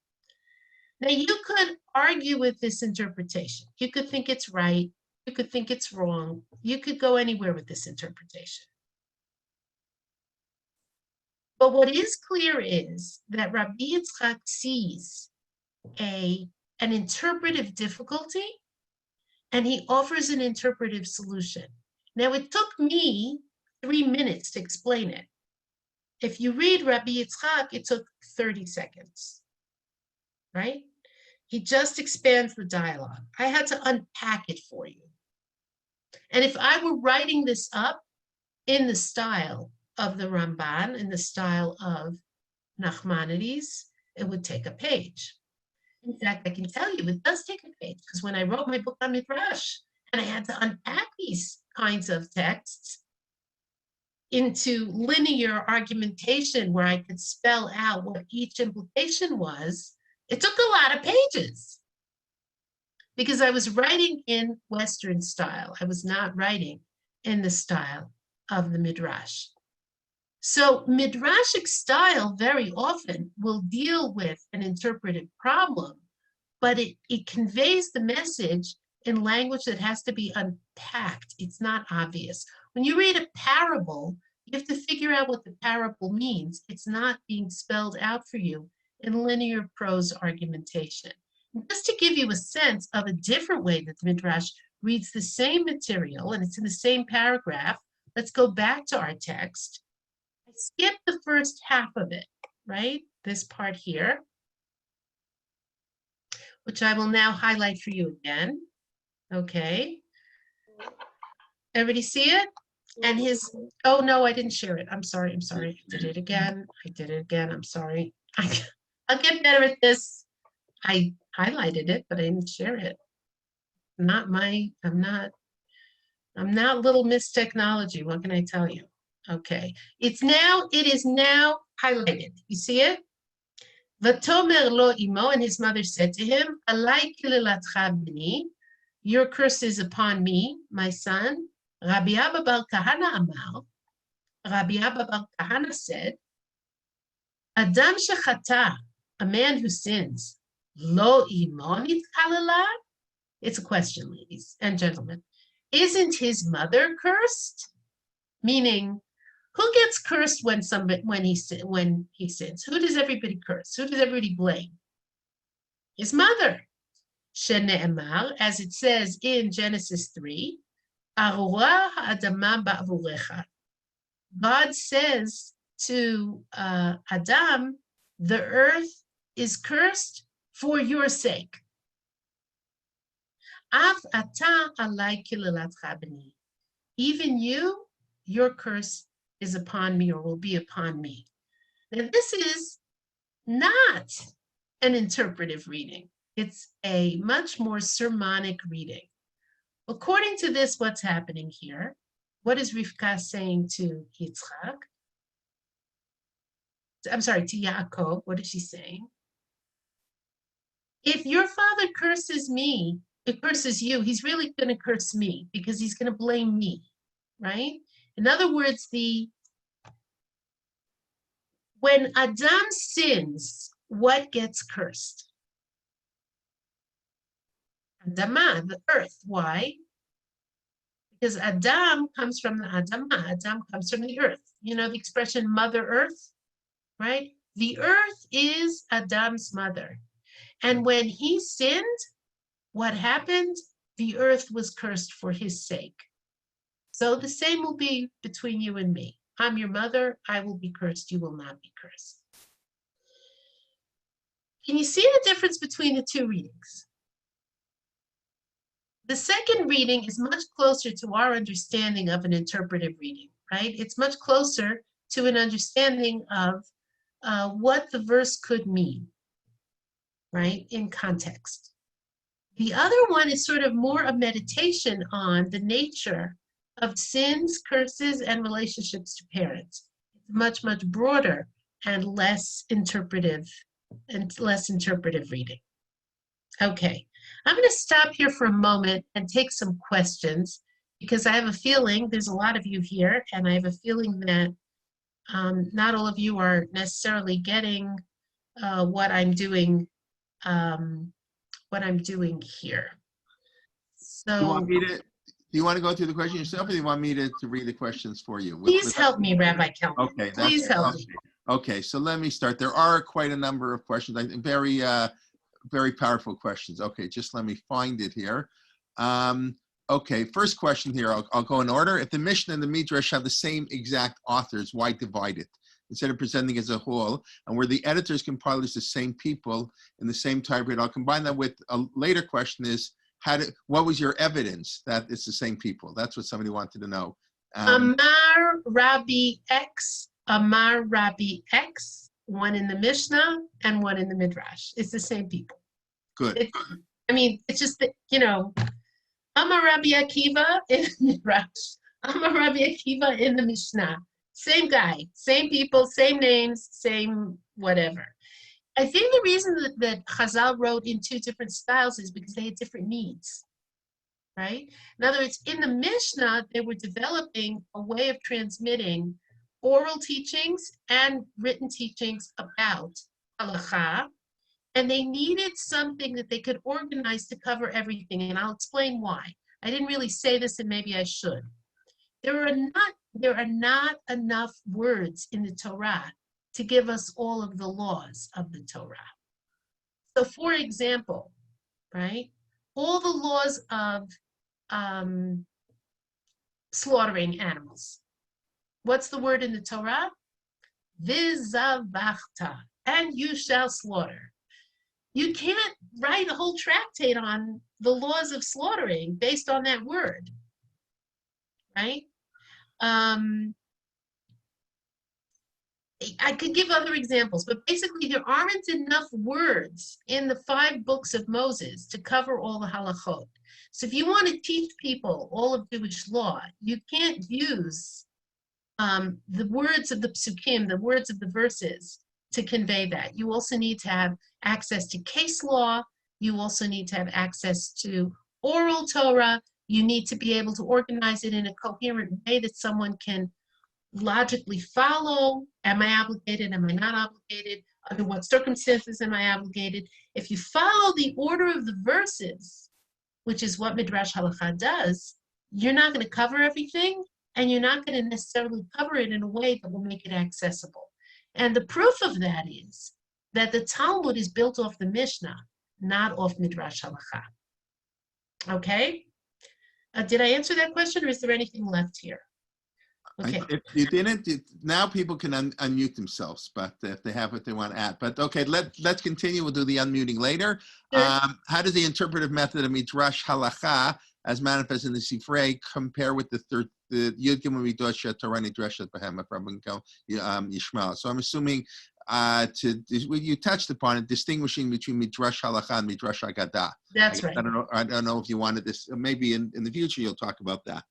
Now you could argue with this interpretation. You could think it's right. You could think it's wrong. You could go anywhere with this interpretation. But what is clear is that Rabbi Yitzchak sees an interpretive difficulty, and he offers an interpretive solution. Now, it took me 3 minutes to explain it. If you read Rabbi Yitzchak, it took 30 seconds, right? He just expands the dialogue. I had to unpack it for you. And if I were writing this up in the style of the Ramban, in the style of Nachmanides, it would take a page. In fact, I can tell you it does take a page, because when I wrote my book on Midrash and I had to unpack these kinds of texts into linear argumentation where I could spell out what each implication was, it took a lot of pages because I was writing in Western style. I was not writing in the style of the Midrash. So Midrashic style very often will deal with an interpretive problem, but it conveys the message in language that has to be unpacked. It's not obvious. When you read a parable, you have to figure out what the parable means. It's not being spelled out for you in linear prose argumentation. And just to give you a sense of a different way that the Midrash reads the same material, and it's in the same paragraph, let's go back to our text. I skipped the first half of it, right? This part here, which I will now highlight for you again. Okay. Everybody see it? And his, oh no, I didn't share it. I'm sorry. I did it again. I'm sorry. I'll get better at this. I highlighted it, but I didn't share it. I'm not little Miss Technology. What can I tell you? Okay. It is now highlighted. You see it? Vatomer lo imo, and his mother said to him, Alai kilelatcha b'ni, your curse is upon me, my son. Rabbi Abba bar Kahana amar, Rabbi Abba bar Kahana said, Adam shechata, a man who sins, lo imo nitkalela? It's a question, ladies and gentlemen. Isn't his mother cursed? Meaning, who gets cursed when he sins? Who does everybody curse? Who does everybody blame? His mother. Shene'emar, as it says in Genesis 3, Arura ha'adama ba'avurecha. God says to Adam, the earth is cursed for your sake. Av ata alai kilelatcha b'ni. Even you, your curse is upon me or will be upon me. Now, this is not an interpretive reading. It's a much more sermonic reading. According to this, what's happening here? What is Rivka saying to Yitzchak? I'm sorry, to Yaakov. What is she saying? If your father curses me, it curses you, he's really going to curse me because he's going to blame me, right? In other words, when Adam sins, what gets cursed? Adama, the earth. Why? Because Adam comes from the Adama. Adam comes from the earth. You know the expression Mother Earth, right? The earth is Adam's mother. And when he sinned, what happened? The earth was cursed for his sake. So the same will be between you and me. I'm your mother. I will be cursed. You will not be cursed. Can you see the difference between the two readings? The second reading is much closer to our understanding of an interpretive reading, right? It's much closer to an understanding of what the verse could mean. right, in context. The other one is sort of more a meditation on the nature of sins, curses, and relationships to parents. It's much, much broader and less interpretive reading. Okay, I'm going to stop here for a moment and take some questions because I have a feeling there's a lot of you here, and I have a feeling that not all of you are necessarily getting what I'm doing here. So do you want to go through the question yourself, or do you want me to read the questions for you? Please help me, Rabbi Kelman. Okay, Please help me. Okay, so let me start. There are quite a number of questions. I think very powerful questions. Okay, just let me find it here. Okay, first question here. I'll go in order. If the Mishnah and the Midrash have the same exact authors, why divide it instead of presenting as a whole? And where the editors compilers the same people in the same time period? I'll combine that with a later question: is what was your evidence that it's the same people? That's what somebody wanted to know. Amar Rabbi X, one in the Mishnah and one in the Midrash. It's the same people. Good. It's just that, Amar Rabbi Akiva in the Midrash, Amar Rabbi Akiva in the Mishnah. Same guy, same people, same names, same whatever. I think the reason that Chazal wrote in two different styles is because they had different needs, right? In other words, in the Mishnah, they were developing a way of transmitting oral teachings and written teachings about halakha, and they needed something that they could organize to cover everything, and I'll explain why. I didn't really say this, and maybe I should. There are not enough words in the Torah to give us all of the laws of the Torah. So for example, right, all the laws of slaughtering animals. What's the word in the Torah? Vizavachta, and you shall slaughter. You can't write a whole tractate on the laws of slaughtering based on that word, right? I could give other examples, but basically there aren't enough words in the 5 books of Moses to cover all the halachot. So if you want to teach people all of Jewish law, you can't use the words of the psukim, the words of the verses, to convey that. You also need to have access to case law. You also need to have access to oral Torah. You need to be able to organize it in a coherent way that someone can logically follow. Am I obligated? Am I not obligated? Under what circumstances am I obligated? If you follow the order of the verses, which is what Midrash Halakha does, you're not going to cover everything, and you're not going to necessarily cover it in a way that will make it accessible. And the proof of that is that the Talmud is built off the Mishnah, not off Midrash Halakha. Okay? Did I answer that question, or is there anything left here? Okay. If you didn't, now people can unmute themselves, but if they have what they want to add. But okay, let's continue. We'll do the unmuting later. Sure. How does the interpretive method of Midrash Halakha, as manifested in the Sifrei, compare with the Yud Gimel Midrash Torah Nidreshet Behem Yishmael? So I'm assuming you touched upon it, distinguishing between Midrash Halakha and Midrash Agadah. That's right. I don't know if you wanted this. Maybe in the future you'll talk about that.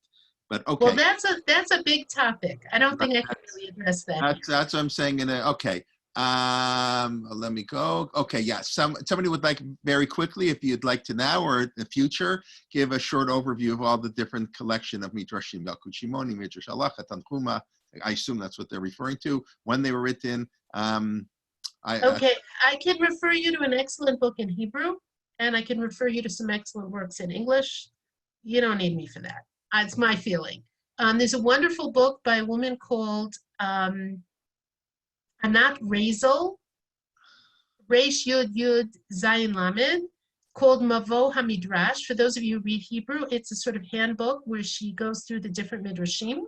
But okay. Well, that's a big topic. I don't think I can really address that. That's what I'm saying. Okay. Let me go. Okay, yeah. Somebody would like very quickly, if you'd like to now or in the future, give a short overview of all the different collection of Midrashim, Yalkut Shimoni, Midrash Halacha, Tanchuma. I assume that's what they're referring to, when they were written. Okay, I can refer you to an excellent book in Hebrew, and I can refer you to some excellent works in English. You don't need me for that. It's my feeling. There's a wonderful book by a woman called Anat Razel, Reish Yud Yud Zayin Lamed, called Mavo HaMidrash. For those of you who read Hebrew, it's a sort of handbook where she goes through the different midrashim,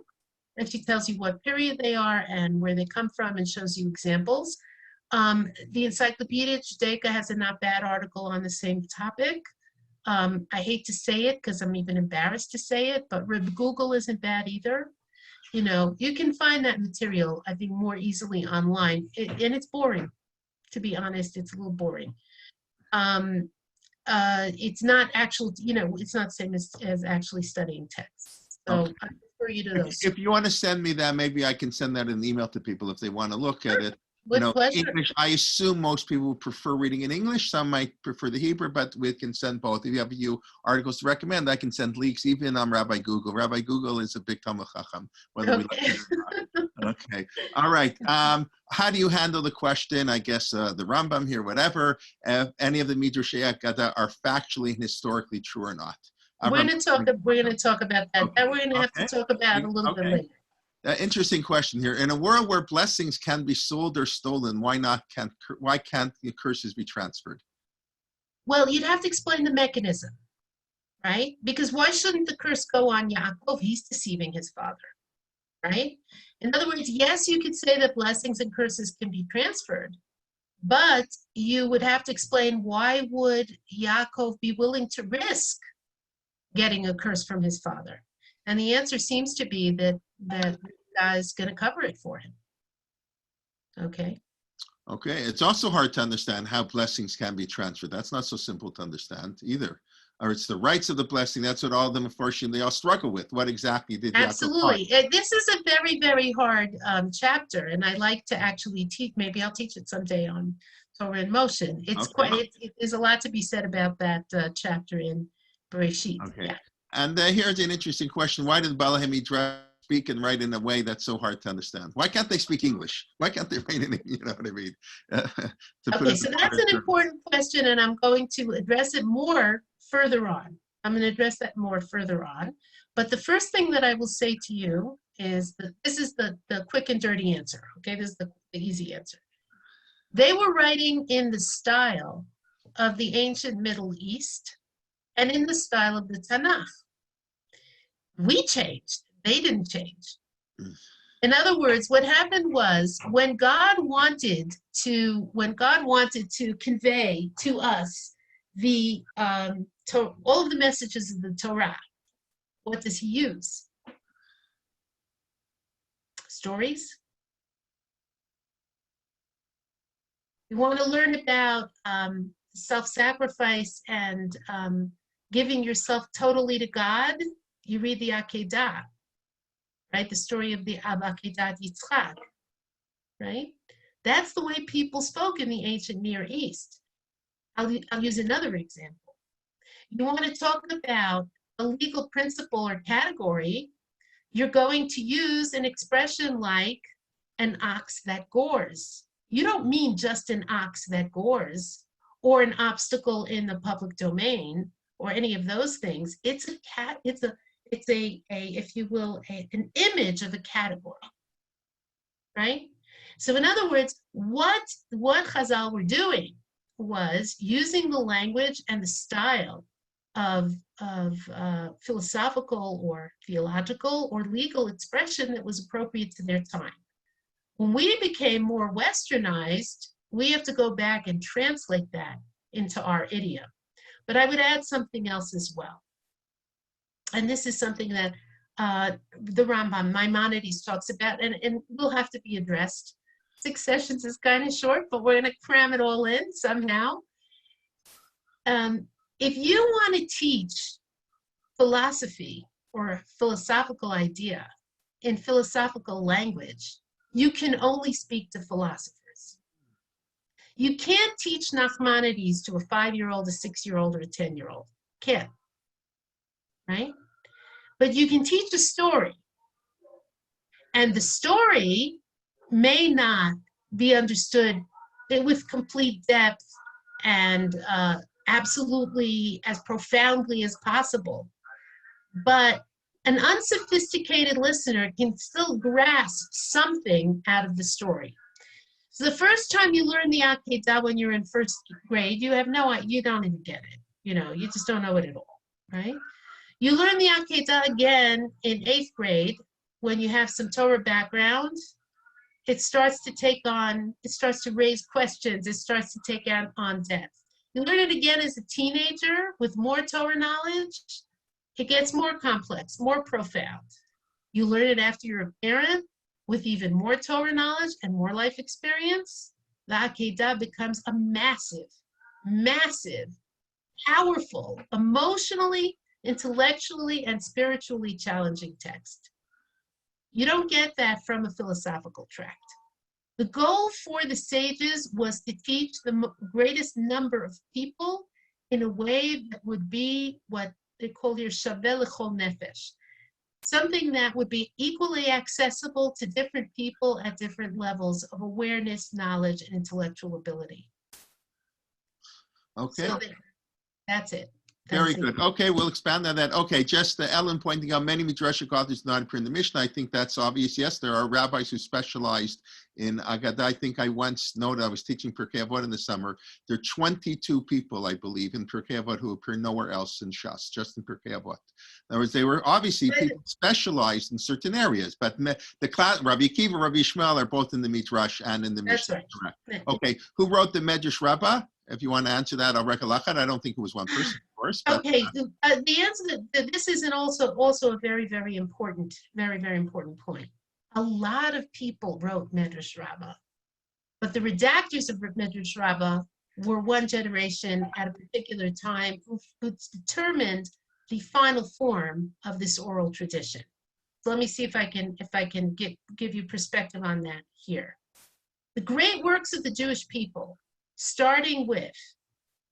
and she tells you what period they are and where they come from and shows you examples. The Encyclopedia Judaica has a not bad article on the same topic. I hate to say it because I'm even embarrassed to say it, but Rib Google isn't bad either. You know, you can find that material, I think, more easily online. And it's boring, to be honest. It's a little boring. It's not actual, it's not the same as actually studying text. So Okay. I refer you to those. If you want to send me that, maybe I can send that in an email to people if they want to look at it. With pleasure. English, I assume most people would prefer reading in English. Some might prefer the Hebrew, but we can send both. If you have a few articles to recommend, I can send links even on Rabbi Google. Rabbi Google is a big Talmud Chacham, whether we like it or not. Okay. All right. How do you handle the question? I guess the Rambam here, whatever, any of the Midrashei Agada are factually and historically true or not. We're going to talk about that. Okay. We're going to have to talk about it a little bit later. Interesting question here. In a world where blessings can be sold or stolen, why can't the curses be transferred? Well, you'd have to explain the mechanism, right? Because why shouldn't the curse go on Yaakov? He's deceiving his father, right? In other words, yes, you could say that blessings and curses can be transferred, but you would have to explain why would Yaakov be willing to risk getting a curse from his father? And the answer seems to be that God is going to cover it for him. Okay. Okay. It's also hard to understand how blessings can be transferred. That's not so simple to understand either. Or it's the rights of the blessing. That's what all of them, unfortunately, they all struggle with. What exactly did Absolutely. Yaakov find? This is a very, very hard chapter, and I like to actually teach. Maybe I'll teach it someday on Torah in Motion. It's there's a lot to be said about that chapter in Bereshit. Okay. Yeah. And here's an interesting question. Why did Baalei Midrash speak and write in a way that's so hard to understand? Why can't they speak English? Why can't they write in, you know what I mean? Okay, so that's an important question, and I'm going to address it more further on. I'm going to address that more further on. But the first thing that I will say to you is that this is the quick and dirty answer. Okay, this is the easy answer. They were writing in the style of the ancient Middle East and in the style of the Tanach. We changed. They didn't change. In other words, what happened was when God wanted to convey to us the all of the messages of the Torah, what does he use? Stories. You want to learn about self-sacrifice and giving yourself totally to God? You read the Akedah, right? The story of the Akedat Yitzchak, right? That's the way people spoke in the ancient Near East. I'll use another example. You want to talk about a legal principle or category, you're going to use an expression like an ox that gores. You don't mean just an ox that gores or an obstacle in the public domain or any of those things. It's if you will, an image of a category, right? So in other words, what Chazal were doing was using the language and the style of philosophical or theological or legal expression that was appropriate to their time. When we became more westernized, we have to go back and translate that into our idiom. But I would add something else as well. And this is something that the Rambam, Maimonides, talks about, and will have to be addressed. 6 sessions is kind of short, but we're going to cram it all in somehow. If you want to teach philosophy or a philosophical idea in philosophical language, you can only speak to philosophers. You can't teach Nachmanides to a 5-year-old, a 6-year-old, or a 10-year-old. Can't. Right? But you can teach a story. And the story may not be understood with complete depth and absolutely as profoundly as possible. But an unsophisticated listener can still grasp something out of the story. So the first time you learn the Akedah when you're in 1st grade, you don't even get it. You just don't know it at all, right? You learn the Akedah again in 8th grade when you have some Torah background. It starts to raise questions. It starts to take on depth. You learn it again as a teenager with more Torah knowledge. It gets more complex, more profound. You learn it after you're a parent with even more Torah knowledge and more life experience. The Akedah becomes a massive massive, powerful, emotionally, intellectually, and spiritually challenging text. You don't get that from a philosophical tract. The goal for the sages was to teach the greatest number of people in a way that would be what they call here shaveh l'chol nefesh, something that would be equally accessible to different people at different levels of awareness, knowledge, and intellectual ability. Okay. So that's it. Very That's it. good. Okay, we'll expand on that. Okay, just Ellen pointing out many Midrashic authors do not appear in the Mishnah. I think that's obvious. Yes, there are rabbis who specialized in Agadah. I think I once noted, I was teaching Pirkei Avot in the summer. There are 22 people, I believe, in Pirkei Avot who appear nowhere else in Shas, just in Pirkei Avot. In other words, they were obviously people specialized in certain areas, but the class, Rabbi Akiva, Rabbi Shmuel are both in the Midrash and in the Mishnah. That's right. Okay, who wrote the Medrash Rabbah? If you want to answer that, I'll recollect it. I don't think it was one person, of course. But, okay, the answer that this is also a very, very important point. A lot of people wrote Midrash Rabbah, but the redactors of Midrash Rabbah were one generation at a particular time who determined the final form of this oral tradition. So let me see if I can give you perspective on that here. The great works of the Jewish people, starting with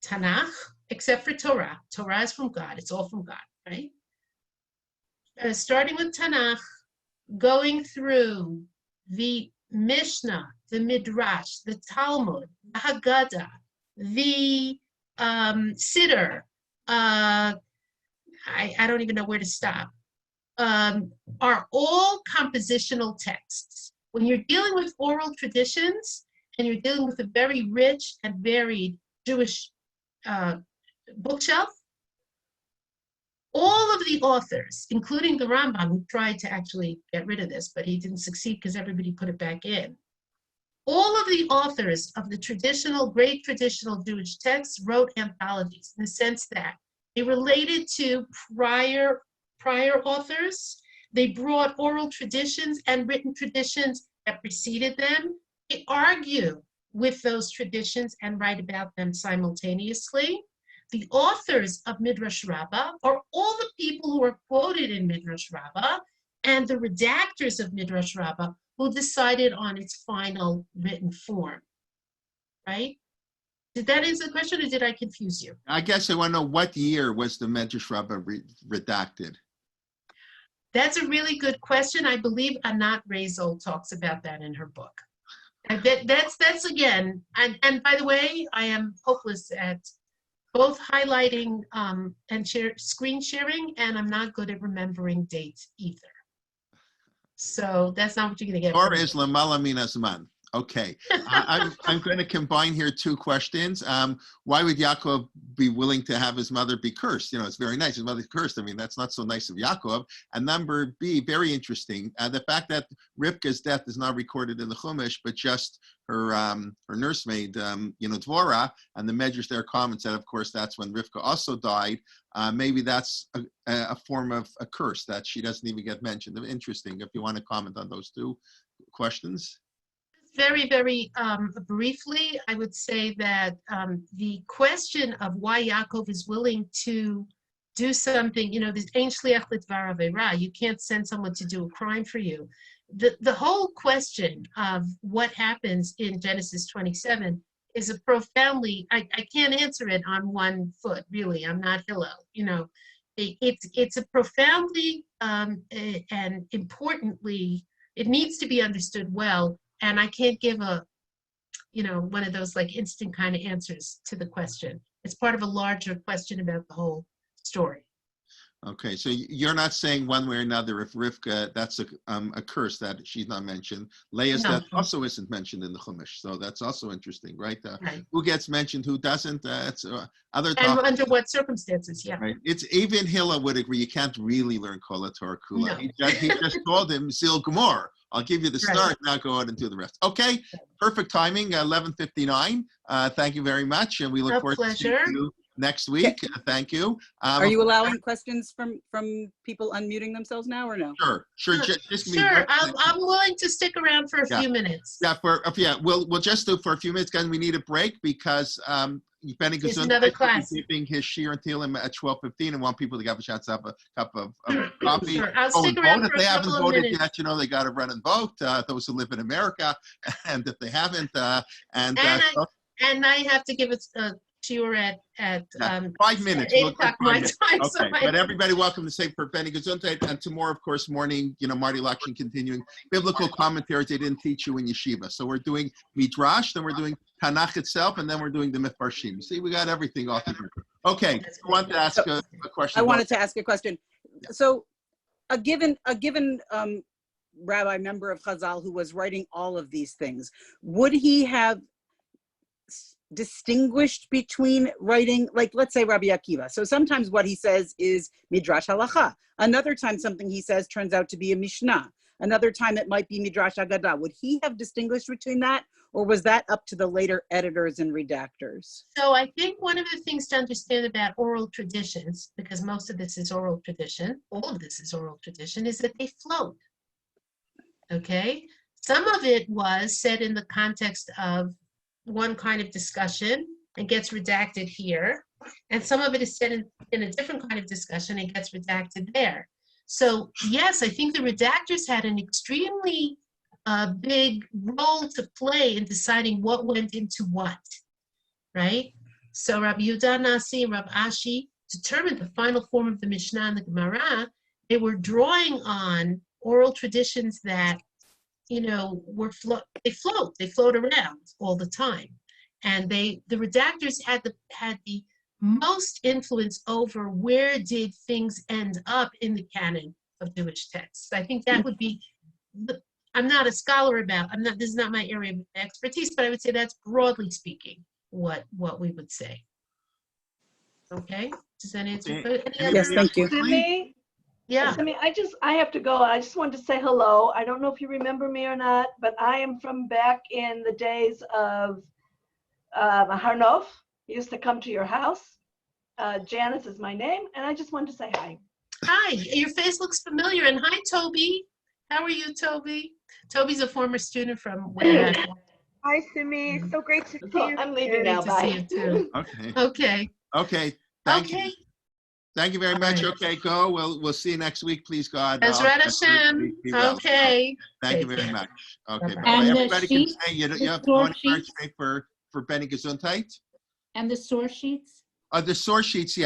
Tanach, except for Torah. Torah is from God. It's all from God, right? Starting with Tanach, going through the Mishnah, the Midrash, the Talmud, the Haggadah, the Siddur, I don't even know where to stop, are all compositional texts. When you're dealing with oral traditions, and you're dealing with a very rich and varied Jewish bookshelf, all of the authors, including the Rambam, who tried to actually get rid of this, but he didn't succeed because everybody put it back in. All of the authors of the great traditional Jewish texts wrote anthologies in the sense that they related to prior authors. They brought oral traditions and written traditions that preceded them. They argue with those traditions and write about them simultaneously. The authors of Midrash Rabbah are all the people who are quoted in Midrash Rabbah and the redactors of Midrash Rabbah who decided on its final written form, right? Did that answer the question or did I confuse you? I guess I want to know what year was the Midrash Rabbah redacted? That's a really good question. I believe Anat Rezel talks about that in her book. That's again, and by the way, I am hopeless at both highlighting and screen sharing, and I'm not good at remembering dates either. So that's not what you're going to get. Torah is lamala min hazman. Okay, I'm going to combine here two questions. Why would Yaakov be willing to have his mother be cursed? You know, it's very nice. His mother's cursed. I mean, that's not so nice of Yaakov. And number B, very interesting, the fact that Rivka's death is not recorded in the Chumash, but just her nursemaid, Dvorah, and the Medrash there comments that, of course, that's when Rivka also died. Maybe that's a form of a curse that she doesn't even get mentioned. Interesting. If you want to comment on those two questions. Very, very briefly, I would say that the question of why Yaakov is willing to do something, this ein shliach lidvar aveira, you can't send someone to do a crime for you. The whole question of what happens in Genesis 27 is a profoundly, I can't answer it on one foot, really. I'm not Hillel. It's a profoundly and importantly, it needs to be understood well. And I can't give one of those like instant kind of answers to the question. It's part of a larger question about the whole story. Okay, so you're not saying one way or another if Rivka, that's a curse that she's not mentioned. Leah's death also isn't mentioned in the Chumash, so that's also interesting, right? Right. Who gets mentioned, who doesn't? It's other and topics. Under what circumstances? Yeah. Right. It's even Hillel would agree. You can't really learn Kol Torah Kula. No. He just told him Zil Gemor. I'll give you the start. Right. Now go out and do the rest. Okay, perfect timing. 11:59. Thank you very much, and we look forward to seeing you next week. Thank you. Are you allowing questions from people unmuting themselves now or no? Sure. Just give me Sure, 1 I'm second. willing to stick around for a few minutes. We'll just do for a few minutes, guys. We need a break because Benny It's Gesundheit another will be class. giving his Shir and Tehillim at 12:15 and want people to have a chance to have a cup of coffee. Sure, I'll Go stick and around vote. for If they a haven't couple of voted minutes. yet, they got to run and vote. Those who live in America, and if they haven't, And I have to give it Shiur at 5 minutes. 8 We'll o'clock take 5 my minutes. time. Okay, but everybody welcome to say for Benny Gesundheit, and tomorrow, of course, morning, Marty Lakshin continuing biblical commentaries they didn't teach you in yeshiva. So we're doing Midrash, then we're doing Tanach itself, and then we're doing the Midrashim. See, we got everything all together. Okay, I want to ask a question. I wanted to ask a question. So a given rabbi member of Chazal who was writing all of these things, would he have distinguished between writing, like let's say Rabbi Akiva? So sometimes what he says is Midrash Halacha. Another time something he says turns out to be a Mishnah. Another time it might be Midrash Agadah. Would he have distinguished between that? Or was that up to the later editors and redactors? So I think one of the things to understand about oral traditions, because most of this is oral tradition, all of this is oral tradition, is that they float. Okay? Some of it was said in the context of one kind of discussion and gets redacted here. And some of it is said in a different kind of discussion and gets redacted there. So yes, I think the redactors had an extremely big role to play in deciding what went into what, right? So Rabbi Yehuda Nasi and Rabbi Ashi determined the final form of the Mishnah and the Gemara. They were drawing on oral traditions that, they float around all the time. And the redactors had the most influence over where did things end up in the canon of Jewish texts. I think that would be, I'm not a scholar this is not my area of expertise, but I would say that's broadly speaking what we would say. Okay, does that answer? Yes, thank you. Simi? Yeah. Simi, I have to go. I just wanted to say hello. I don't know if you remember me or not, but I am from back in the days of Harnof. I used to come to your house. Janice is my name, and I just wanted to say hi. Hi, your face looks familiar, and hi, Toby. How are you, Toby? Toby's a former student from way back. Hi, Simi. So great to see you. I'm leaving now. Great to see Bye. you too. Okay. Thank you. Thank you very much. All right. Okay, go. We'll see you next week, please God. Ezrat Hashem. Be well. Okay. Thank you Take very care. much. Okay, Bye-bye. bye. And the Everybody can sheet, say you the have source one sheets? for Benny Gesundheit. And the source sheets? The source sheets, yeah.